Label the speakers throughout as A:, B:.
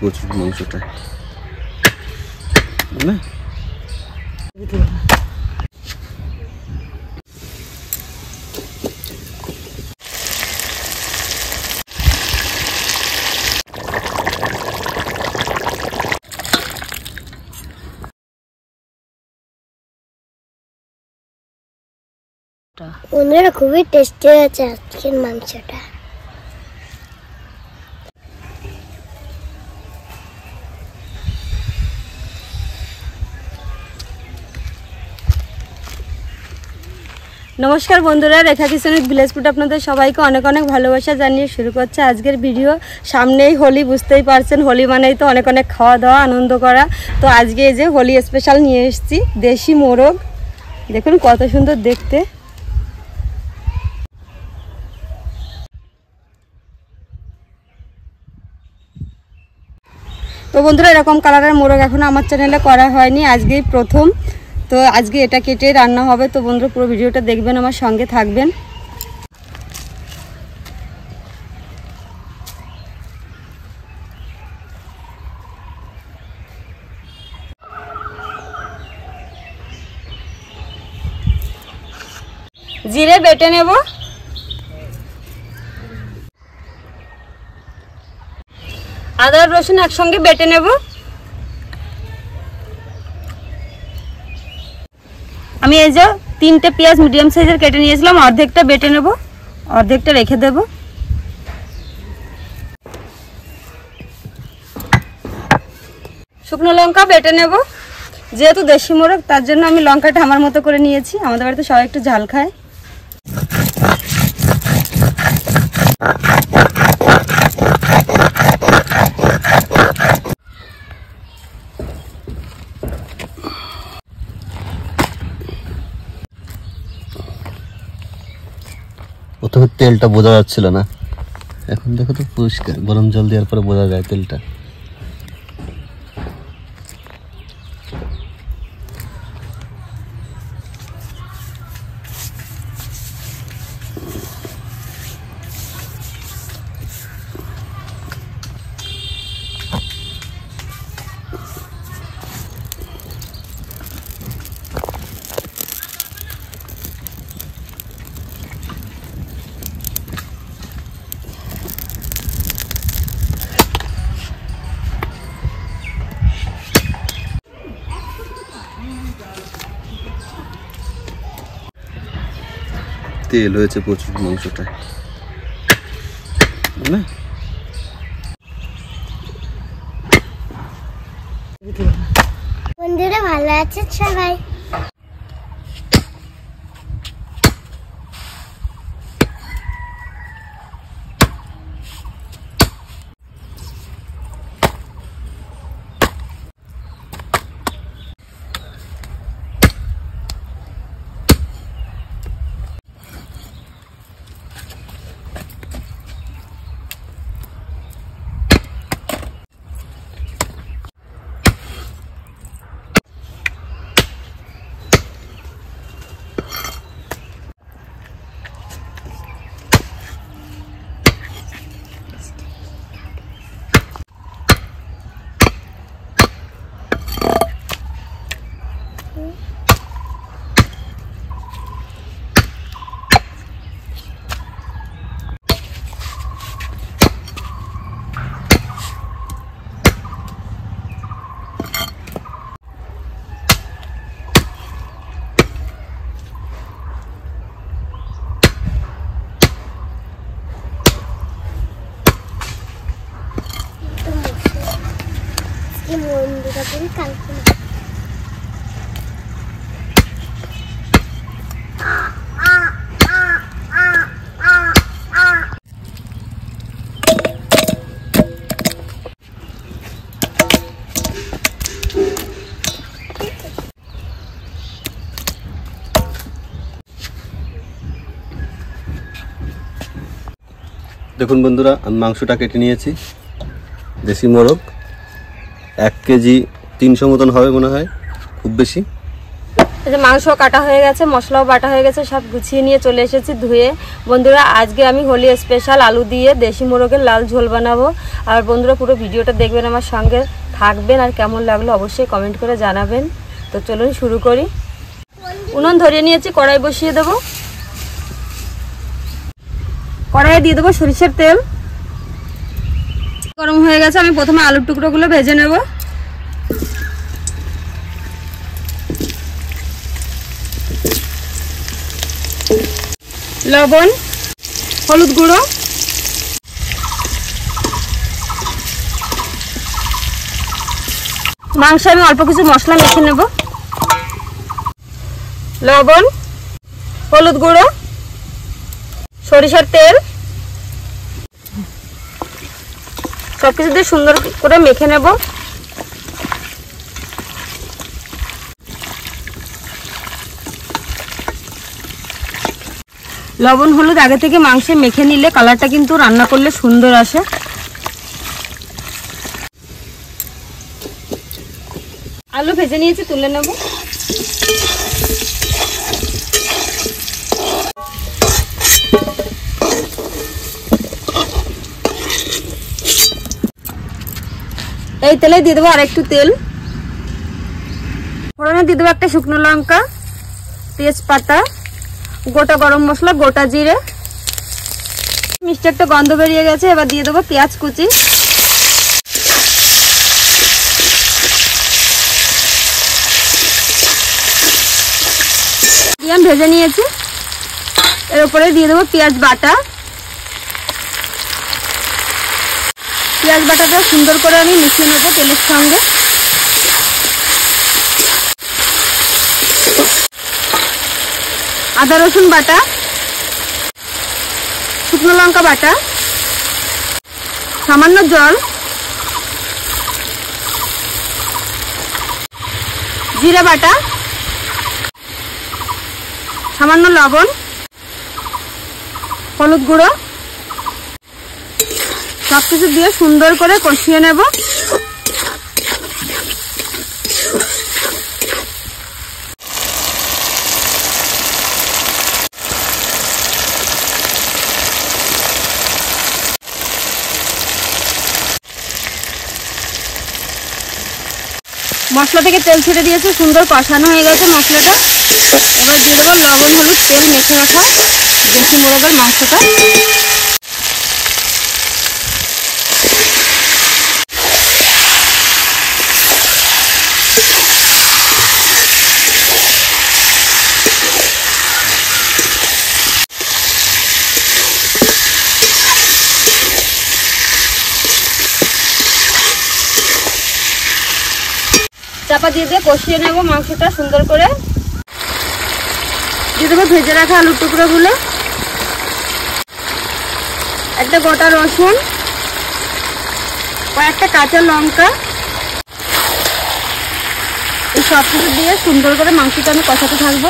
A: প্রচুর মাংসটা না
B: বন্ধুরা খুবই টেস্টি হয়েছে আজকের মাংসটা।
C: নমস্কার বন্ধুরা, রেখা কিচেনের ভিলেজ ফুড আপনাদের সবাইকে অনেক অনেক ভালোবাসা জানিয়ে শুরু করছে আজকের ভিডিও। সামনেই হোলি, বুঝতেই পারছেন হোলি মানেই তো অনেক অনেক খাওয়া দাওয়া, আনন্দ করা। তো আজকে এই যে হোলি স্পেশাল নিয়ে এসেছি দেশি মোরগ, দেখুন কত সুন্দর দেখতে। তো বন্ধুরা এরকম কালারের মোরগ এখনো আমার চ্যানেলে করা হয়নি, আজকেই প্রথম। তো আজকে এটা কেটে রান্না হবে। তো বন্ধুরা পুরো ভিডিওটা দেখবেন, আমার সঙ্গে থাকবেন। জিরে বেটে নেব, আদা রসুন একসঙ্গে বেটে নেব। আমি এই যে 3টে পেঁয়াজ মিডিয়াম সাইজের কেটে নিয়েছিলাম, অর্ধেকটা বেটে নেব, অর্ধেকটা রেখে দেব। শুকনো লঙ্কা বেটে নেব, যেহেতু দেশি মোরগ তার জন্য আমি লঙ্কাটা আমার মতো করে নিয়েছি। আমাদের বাড়িতে সবাই একটু ঝাল খায়।
A: প্রথমে তেলটা বোঝা যাচ্ছিল না, এখন দেখো তো পরিষ্কার। গরম জল দেওয়ার পরে বোঝা যায় তেলটা। তেল হয়েছে প্রচুর মাংসটা না।
B: বন্ধুরা ভালো আছে সবাই? বন্ধুরা কালকে
A: দেখুন বন্ধুরা, আমি মাংসটা কেটে নিয়েছি। দেশি মোরগ 1 কেজি 300 মতন হবে মনে হয়, খুব বেশি।
C: এই যে মাংস কাটা হয়ে গেছে, মশলাও বাটা হয়ে গেছে, সব গুছিয়ে নিয়ে চলে এসেছি ধুয়ে। বন্ধুরা আজকে আমি হোলি স্পেশাল আলু দিয়ে দেশি মোরগের লাল ঝোল বানাবো। আর বন্ধুরা পুরো ভিডিওটা দেখবেন, আমার সঙ্গে থাকবেন, আর কেমন লাগলো অবশ্যই কমেন্ট করে জানাবেন। তো চলুন শুরু করি। উনুন ধরিয়ে নিয়েছি, কড়াই বসিয়ে দেবো। কড়াইয়ে দিয়ে দেবো সরিষার তেল। গরম হয়ে গেছে, আমি প্রথমে আলুর টুকরোগুলো ভেজে নেব। লবণ, হলুদ গুঁড়ো, মাংস আমি অল্প কিছু মশলা মেখে নেব। লবণ, হলুদ গুঁড়ো, সরিষার তেল, সবকিছু দিয়ে সুন্দর করে মেখে নেব। লবণ হলুদ আগে থেকে মাংসে মেখে নিলে কালারটা কিন্তু রান্না করলে সুন্দর আসে। আলু ভেজে নিয়েছি, তুলে নেব। এই তেলে দিয়ে দেবো আর একটু তেল। ফোড়নে দিয়ে দেবো একটা শুকনো লঙ্কা, তেজপাতা, গোটা গরম মশলা, গোটা জিরে। মিষ্টি একটা গন্ধ বেরিয়ে গেছে, এবার দিয়ে দেবো পেঁয়াজ কুচি। দিয়ে আমি ভেজে নিয়েছি, এর উপরে দিয়ে দেবো পেঁয়াজ বাটা। পেঁয়াজ বাটাটা সুন্দর করে আমি মিশিয়ে নেবো তেলের সঙ্গে। আদা রসুন বাটা, শুকনো লঙ্কা বাটা, সামান্য জল, জিরা বাটা, সামান্য লবণ, হলুদ গুঁড়ো, সবকিছু দিয়ে সুন্দর করে কষিয়ে নেব। মশলা থেকে তেল ছেড়ে দিয়েছে, সুন্দর কষানো হয়ে গেছে মশলাটা। এবার দিয়ে দেবো লবণ হলুদ তেল মেখে রাখা দেশি মোরগের মাংসটা। চাপা দিয়ে দিয়ে কষিয়ে নেব মাংসটা সুন্দর করে। দিয়ে দেবো ভেজে রাখা আলুর টুকরোগুলো, একটা গোটা রসুন, কয়েকটা কাঁচা লঙ্কা। এই সব কিছু দিয়ে সুন্দর করে মাংসটা আমি কষাতে থাকবো।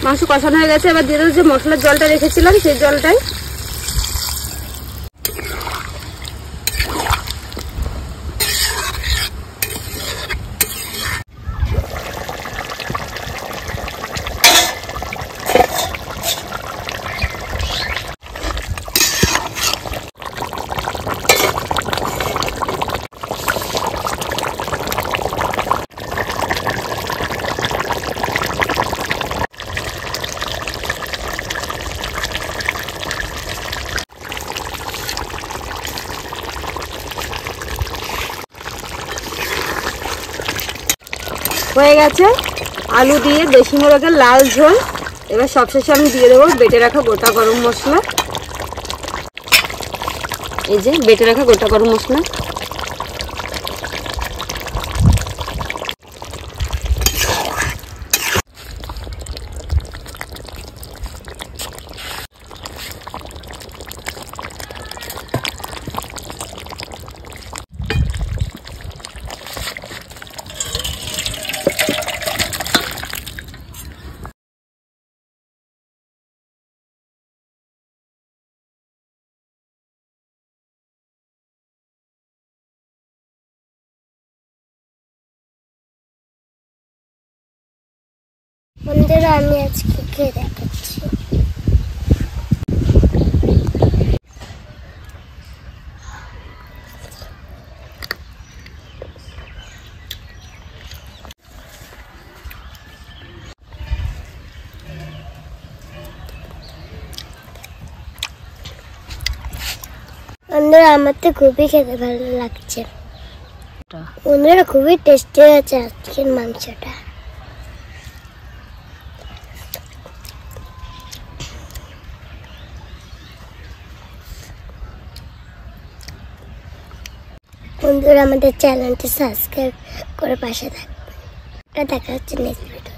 C: মাংস কষানো হয়ে গেছে, এবার দিয়ে দেবো যে মশলার জলটা রেখেছিলাম সেই জলটাই। হয়ে গেছে আলু দিয়ে দেশি মোরগের লাল ঝোল। এবার সবশেষে আমি দিয়ে দেবো বেটে রাখা গোটা গরম মশলা। এই যে বেটে রাখা গোটা গরম মশলা
B: বন্ধুরা আমি আজকে খেয়ে দেখাচ্ছি। বন্ধুরা আমার তো খুবই খেতে ভালো লাগছে। বন্ধুরা খুবই টেস্টি হয়েছে আজকের মাংসটা। বন্ধুরা আমাদের চ্যানেলটি সাবস্ক্রাইব করে পাশে থাকবেন। দেখা হচ্ছে নেক্সট ভিডিও।